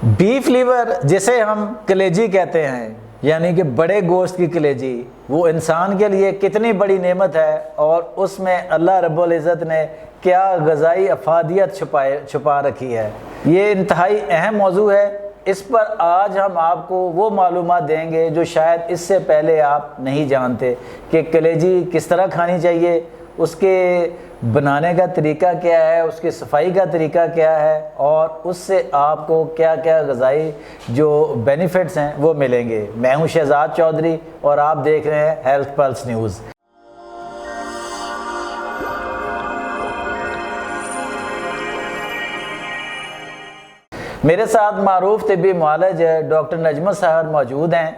Beef liver جسے ہم کلیجی کہتے ہیں، یعنی کہ بڑے گوشت کی کلیجی، وہ انسان کے لیے کتنی بڑی نعمت ہے، اور اس میں اللہ رب العزت نے کیا غذائی افادیت چھپا رکھی ہے۔ یہ انتہائی اہم موضوع ہے، اس پر آج ہم آپ کو وہ معلومات دیں گے جو شاید اس سے پہلے آپ نہیں جانتے کہ کلیجی کس طرح کھانی چاہیے، اس کے بنانے کا طریقہ کیا ہے، اس کی صفائی کا طریقہ کیا ہے، اور اس سے آپ کو کیا کیا غذائی جو بینیفٹس ہیں وہ ملیں گے۔ میں ہوں شہزاد چودھری اور آپ دیکھ رہے ہیں ہیلتھ پلس نیوز۔ میرے ساتھ معروف طبی معالج ڈاکٹر نجمہ صاحب موجود ہیں۔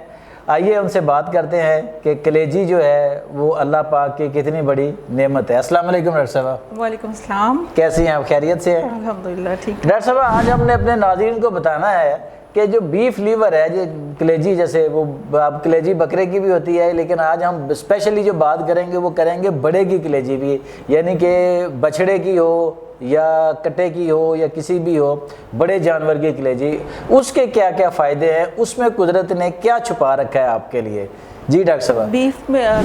آئیے ان سے بات کرتے ہیں کہ کلیجی جو ہے وہ اللہ پاک کی کتنی بڑی نعمت ہے۔ السلام علیکم ڈاکٹر صاحب۔ وعلیکم السلام۔ کیسی ہیں آپ؟ خیریت سے ہیں؟ الحمدللہ ٹھیک۔ ڈاکٹر صاحب آج ہم نے اپنے ناظرین کو بتانا ہے کہ جو بیف لیور ہے، جو کلیجی، جیسے وہ اب کلیجی بکرے کی بھی ہوتی ہے، لیکن آج ہم اسپیشلی جو بات کریں گے وہ کریں گے بڑے کی کلیجی بھی، یعنی کہ بچھڑے کی ہو یا کٹے کی ہو یا کسی بھی ہو، بڑے جانور کی کلیجی، اس کے کیا کیا فائدے ہیں، اس میں قدرت نے کیا چھپا رکھا ہے آپ کے لیے؟ جی ڈاکٹر صاحب۔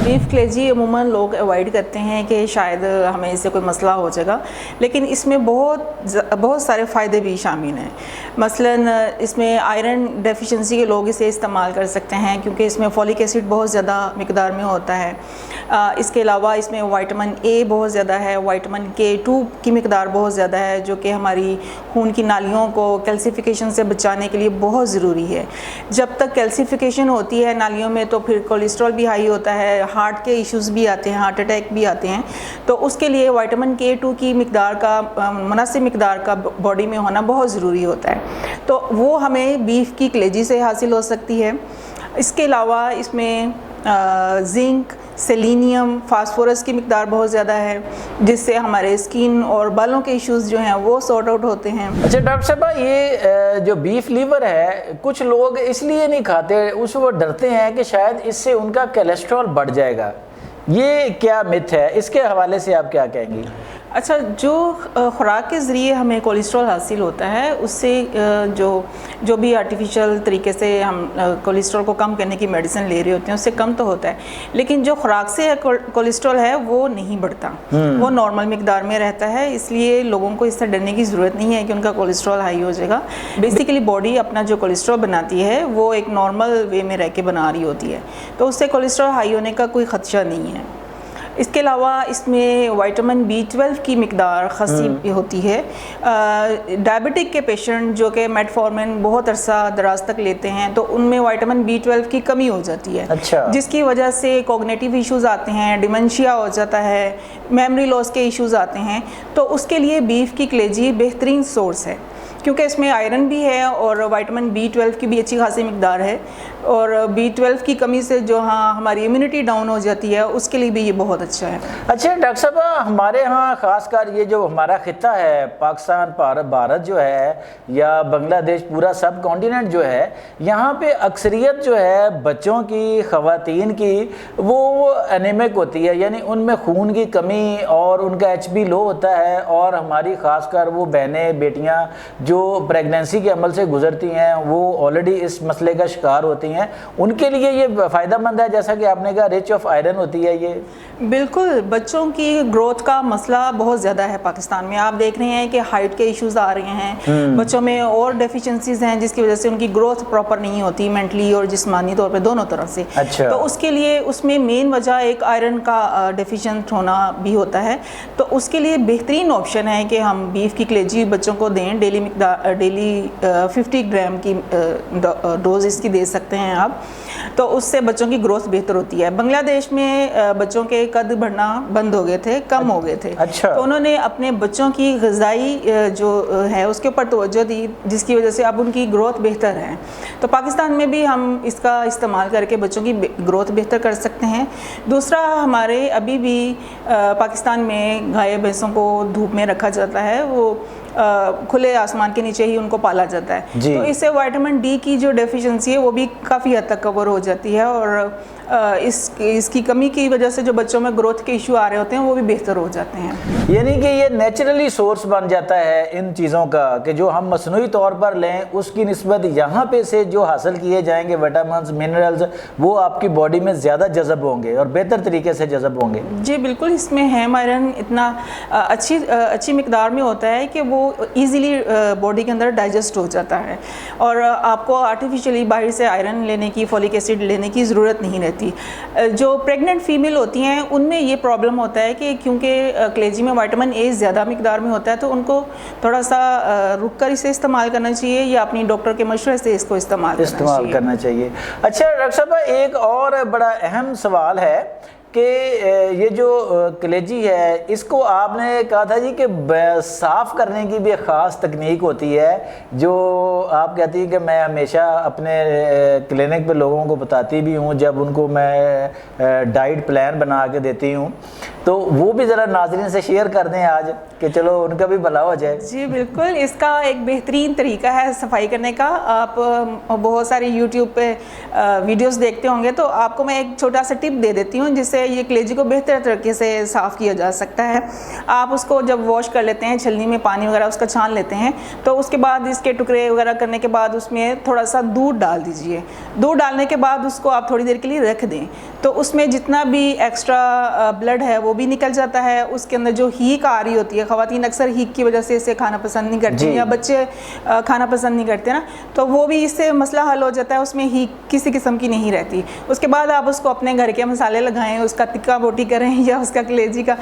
بیف کلیجی عموماً لوگ اوائڈ کرتے ہیں کہ شاید ہمیں اس سے کوئی مسئلہ ہو جائے گا، لیکن اس میں بہت سارے فائدے بھی شامل ہیں۔ مثلاً اس میں آئرن ڈیفیشنسی کے لوگ اسے استعمال کر سکتے ہیں کیونکہ اس میں فولک ایسڈ بہت زیادہ مقدار میں ہوتا ہے۔ اس کے علاوہ اس میں وائٹامن اے بہت زیادہ ہے، وائٹامن K2 کی مقدار بہت زیادہ ہے جو کہ ہماری خون کی نالیوں کو کیلسیفیکیشن سے بچانے کے لیے بہت ضروری ہے۔ جب تک کیلسیفیکیشن ہوتی ہے نالیوں میں تو پھر کولیسٹرول بھی ہائی ہوتا ہے، ہارٹ کے ایشوز بھی آتے ہیں، ہارٹ اٹیک بھی آتے ہیں۔ تو اس کے لیے وائٹامن K2 کی مقدار کا مناسب مقدار کا باڈی میں ہونا بہت ضروری ہوتا ہے، تو وہ ہمیں بیف کی کلیجی سے حاصل ہو سکتی ہے۔ اس کے علاوہ اس میں زنک، سیلینیم، فاسفورس کی مقدار بہت زیادہ ہے جس سے ہمارے اسکن اور بالوں کے ایشوز جو ہیں وہ سارٹ آؤٹ ہوتے ہیں۔ اچھا ڈاکٹر صاحب، یہ جو بیف لیور ہے کچھ لوگ اس لیے نہیں کھاتے، وہ ڈرتے ہیں کہ شاید اس سے ان کا کولیسٹرول بڑھ جائے گا، یہ کیا مت ہے؟ اس کے حوالے سے آپ کیا کہیں گی؟ اچھا، جو خوراک کے ذریعے ہمیں کولیسٹرول حاصل ہوتا ہے اس سے جو بھی آرٹیفیشل طریقے سے ہم کولیسٹرول کو کم کرنے کی میڈیسن لے رہے ہوتے ہیں اس سے کم تو ہوتا ہے، لیکن جو خوراک سے کولیسٹرول ہے وہ نہیں بڑھتا، وہ نارمل مقدار میں رہتا ہے۔ اس لیے لوگوں کو اس سے ڈرنے کی ضرورت نہیں ہے کہ ان کا کولیسٹرول ہائی ہو جائے گا۔ بیسیکلی باڈی اپنا جو کولیسٹرول بناتی ہے وہ ایک نارمل وے میں رہ کے بنا رہی ہوتی ہے، تو اس سے کولیسٹرول ہائی ہونے کا کوئی خدشہ نہیں ہے۔ اس کے علاوہ اس میں وائٹامن B12 کی مقدار خاصی ہوتی ہے۔ ڈائبٹک کے پیشنٹ جو کہ میٹفورمن بہت عرصہ دراز تک لیتے ہیں تو ان میں وائٹامن B12 کی کمی ہو جاتی ہے، جس کی وجہ سے کوگنیٹیو ایشوز آتے ہیں، ڈیمنشیا ہو جاتا ہے، میموری لاس کے ایشوز آتے ہیں۔ تو اس کے لیے بیف کی کلیجی بہترین سورس ہے کیونکہ اس میں آئرن بھی ہے اور وائٹامن B12 کی بھی اچھی خاصی مقدار ہے، اور B12 کی کمی سے جو ہماری امیونٹی ڈاؤن ہو جاتی ہے اس کے لیے بھی یہ بہت اچھا ہے۔ اچھا ڈاکٹر صاحب، ہمارے ہاں خاص کر یہ جو ہمارا خطہ ہے پاکستان، بھارت جو ہے یا بنگلہ دیش، پورا سب کانٹیننٹ جو ہے، یہاں پہ اکثریت جو ہے بچوں کی، خواتین کی، وہ انیمک ہوتی ہے، یعنی ان میں خون کی کمی اور ان کا HB لو ہوتا ہے، اور ہماری خاص کر وہ بہنیں، بیٹیاں جو پریگنینسی کے عمل سے گزرتی ہیں وہ آلریڈی اس مسئلے کا شکار ہوتی ہیں، ان کے لیے یہ فائدہ مند ہے، جیسا کہ آپ نے کہا رچ آف آئرن ہوتی ہے یہ؟ بالکل، بچوں کی گروتھ کا مسئلہ بہت زیادہ ہے پاکستان میں۔ آپ دیکھ رہے ہیں کہ ہائٹ کے ایشوز آ رہے ہیں بچوں میں، اور ڈیفیشنسیز ہیں جس کی وجہ سے ان کی گروتھ پراپر نہیں ہوتی، مینٹلی اور جسمانی طور پہ دونوں طرح سے۔ تو اس کے لیے اس میں مین وجہ ایک آئرن کا ڈیفیشنٹ ہونا بھی ہوتا ہے، تو اس کے لیے بہترین آپشن ہے کہ ہم بیف کی کلیجی بچوں کو دیں۔ ڈیلی 50 گرام کی ڈوز اس کی دے سکتے ہیں آپ، تو اس سے بچوں کی گروتھ بہتر ہوتی ہے۔ بنگلہ دیش میں بچوں کے قد بڑھنا بند ہو گئے تھے، کم ہو گئے تھے، تو انہوں نے اپنے بچوں کی غذائی جو ہے اس کے اوپر توجہ دی، جس کی وجہ سے اب ان کی گروتھ بہتر ہے۔ تو پاکستان میں بھی ہم اس کا استعمال کر کے بچوں کی گروتھ بہتر کر سکتے ہیں۔ دوسرا، ہمارے ابھی بھی پاکستان میں گائے بھینسوں کو دھوپ میں رکھا جاتا ہے، وہ کھلے آسمان کے نیچے ہی ان کو پالا جاتا ہے. جی. تو اس سے وائٹامن ڈی کی جو ڈیفیشنسی ہے وہ بھی کافی حد تک کور ہو جاتی ہے, اور اس کی کمی کی وجہ سے جو بچوں میں گروتھ کے ایشو آ رہے ہوتے ہیں وہ بھی بہتر ہو جاتے ہیں. یعنی کہ یہ نیچرلی سورس بن جاتا ہے ان چیزوں کا کہ جو ہم مصنوعی طور پر لیں اس کی نسبت یہاں پہ سے جو حاصل کیے جائیں گے وٹامنز منرلز وہ آپ کی باڈی میں زیادہ جذب ہوں گے اور بہتر طریقے سے جذب ہوں گے. جی بالکل, اس میں ہیم آئرن اتنا اچھی مقدار میں ہوتا ہے کہ وہ ایزیلی باڈی کے اندر ڈائجسٹ ہو جاتا ہے, اور آپ کو آرٹیفیشلی باہر سے آئرن لینے کی, فولک ایسڈ لینے کی ضرورت نہیں رہتی. جو پریگننٹ فیمیل ہوتی ہیں ان میں یہ پرابلم ہوتا ہے کہ کیونکہ کلیجی میں وائٹامن اے زیادہ مقدار میں ہوتا ہے تو ان کو تھوڑا سا رک کر اسے استعمال کرنا چاہیے یا اپنی ڈاکٹر کے مشورے سے اس کو استعمال کرنا چاہیے. اچھا ڈاکٹر صاحب, ایک اور بڑا اہم سوال ہے کہ یہ جو کلیجی ہے اس کو آپ نے کہا تھا جی کہ صاف کرنے کی بھی ایک خاص تکنیک ہوتی ہے جو آپ کہتی ہیں کہ میں ہمیشہ اپنے کلینک پہ لوگوں کو بتاتی بھی ہوں جب ان کو میں ڈائٹ پلان بنا کے دیتی ہوں, تو وہ بھی ذرا ناظرین سے شیئر کر دیں آج کہ چلو ان کا بھی بھلا ہو جائے. جی بالکل, اس کا ایک بہترین طریقہ ہے صفائی کرنے کا. آپ بہت ساری یوٹیوب پہ ویڈیوز دیکھتے ہوں گے تو آپ کو میں ایک چھوٹا سا ٹپ دے دیتی ہوں جس سے یہ کلیجی کو بہتر طریقے سے صاف کیا جا سکتا ہے. آپ اس کو جب واش کر لیتے ہیں چھلنی میں پانی وغیرہ اس کا چھان لیتے ہیں تو اس کے بعد اس کے ٹکڑے وغیرہ کرنے کے بعد اس میں تھوڑا سا دودھ ڈال دیجئے. دودھ ڈالنے کے بعد اس کو آپ تھوڑی دیر کے لیے رکھ دیں تو اس میں جتنا بھی ایکسٹرا بلڈ ہے وہ بھی نکل جاتا ہے. اس کے اندر جو ہیک آ رہی ہوتی ہے, خواتین اکثر ہیک کی وجہ سے اسے کھانا پسند نہیں کرتی یا بچے کھانا پسند نہیں کرتے نا, تو وہ بھی اس سے مسئلہ حل ہو جاتا ہے. اس میں ہیک کسی قسم کی نہیں رہتی. اس کے بعد آپ اس کو اپنے گھر کے مسالے لگائیں, اس کا ٹکا بوٹی کریں یا اس کا کلیجی کا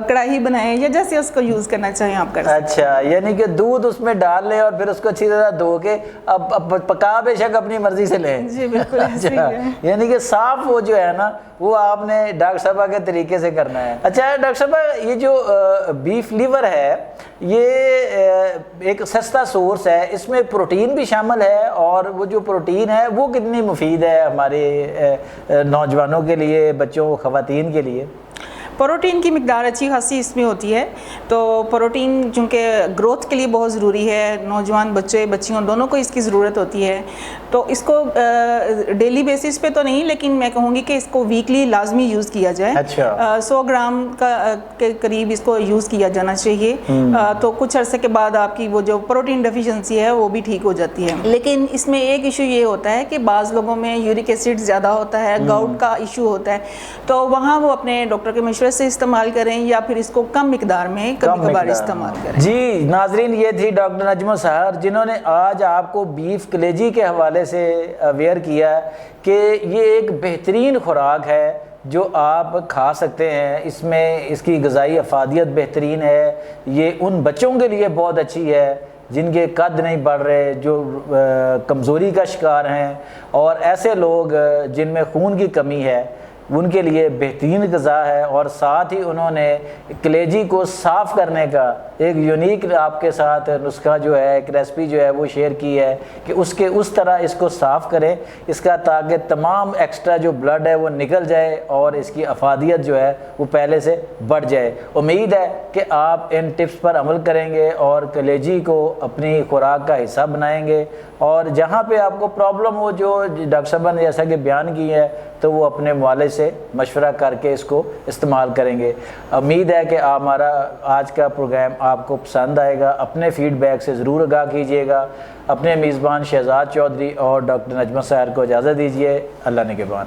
کڑاہی بنائیں یا جیسے اس کو یوز کرنا چاہیں آپ کر سکتے ہیں. اچھا, یعنی کہ دودھ اس میں ڈال لیں اور پھر اس کو اچھی طرح دھو کے اب پکا بے شک اپنی مرضی سے لیں. جی بالکل ایسے ہی ہے. یعنی کہ صاف وہ جو ہے نا وہ آپ نے ڈاکٹر صاحبہ کے طریقے سے کرنا ہے. اچھا ڈاکٹر صاحبہ, یہ جو بیف لیور ہے یہ ایک سستا سورس ہے, اس میں پروٹین بھی شامل ہے, اور وہ جو پروٹین ہے وہ کتنی مفید ہے ہمارے نوجوانوں کے لیے, بچوں, خواتین کے لیے؟ پروٹین کی مقدار اچھی خاصی اس میں ہوتی ہے. تو پروٹین چونکہ گروتھ کے لیے بہت ضروری ہے, نوجوان بچے بچیوں دونوں کو اس کی ضرورت ہوتی ہے, تو اس کو ڈیلی بیسس پہ تو نہیں لیکن میں کہوں گی کہ اس کو ویکلی لازمی یوز کیا جائے. 100 گرام کے قریب اس کو یوز کیا جانا چاہیے. تو کچھ عرصے کے بعد آپ کی وہ جو پروٹین ڈیفیشنسی ہے وہ بھی ٹھیک ہو جاتی ہے. لیکن اس میں ایک ایشو یہ ہوتا ہے کہ بعض لوگوں میں یورک ایسڈ زیادہ ہوتا ہے, گاؤٹ کا ایشو ہوتا ہے, تو وہاں وہ اپنے ڈاکٹر کے مشورے سے استعمال کریں یا پھر اس کو کم مقدار میں کبھی کبھار استعمال کریں. جی ناظرین, یہ تھی ڈاکٹر نجمہ سحر جنہوں نے آج آپ کو بیف کلیجی کے حوالے سے اویئر کیا کہ یہ ایک بہترین خوراک ہے جو آپ کھا سکتے ہیں. اس میں اس کی غذائی افادیت بہترین ہے. یہ ان بچوں کے لیے بہت اچھی ہے جن کے قد نہیں بڑھ رہے, جو کمزوری کا شکار ہیں, اور ایسے لوگ جن میں خون کی کمی ہے ان کے لیے بہترین غذا ہے. اور ساتھ ہی انہوں نے کلیجی کو صاف کرنے کا ایک یونیک آپ کے ساتھ نسخہ جو ہے, ایک ریسپی جو ہے وہ شیئر کی ہے کہ اس طرح اس کو صاف کریں اس کا, تاکہ تمام ایکسٹرا جو بلڈ ہے وہ نکل جائے اور اس کی افادیت جو ہے وہ پہلے سے بڑھ جائے. امید ہے کہ آپ ان ٹپس پر عمل کریں گے اور کلیجی کو اپنی خوراک کا حصہ بنائیں گے, اور جہاں پہ آپ کو پرابلم ہو جو ڈاکٹر صاحب نے جیسا کہ بیان کی ہے تو وہ اپنے معالج سے مشورہ کر کے اس کو استعمال کریں گے. امید ہے کہ ہمارا آج کا پروگرام آپ کو پسند آئے گا. اپنے فیڈ بیک سے ضرور آگاہ کیجیے گا. اپنے میزبان شہزاد چودھری اور ڈاکٹر نجمہ سحر کو اجازت دیجیے. اللہ نگہبان.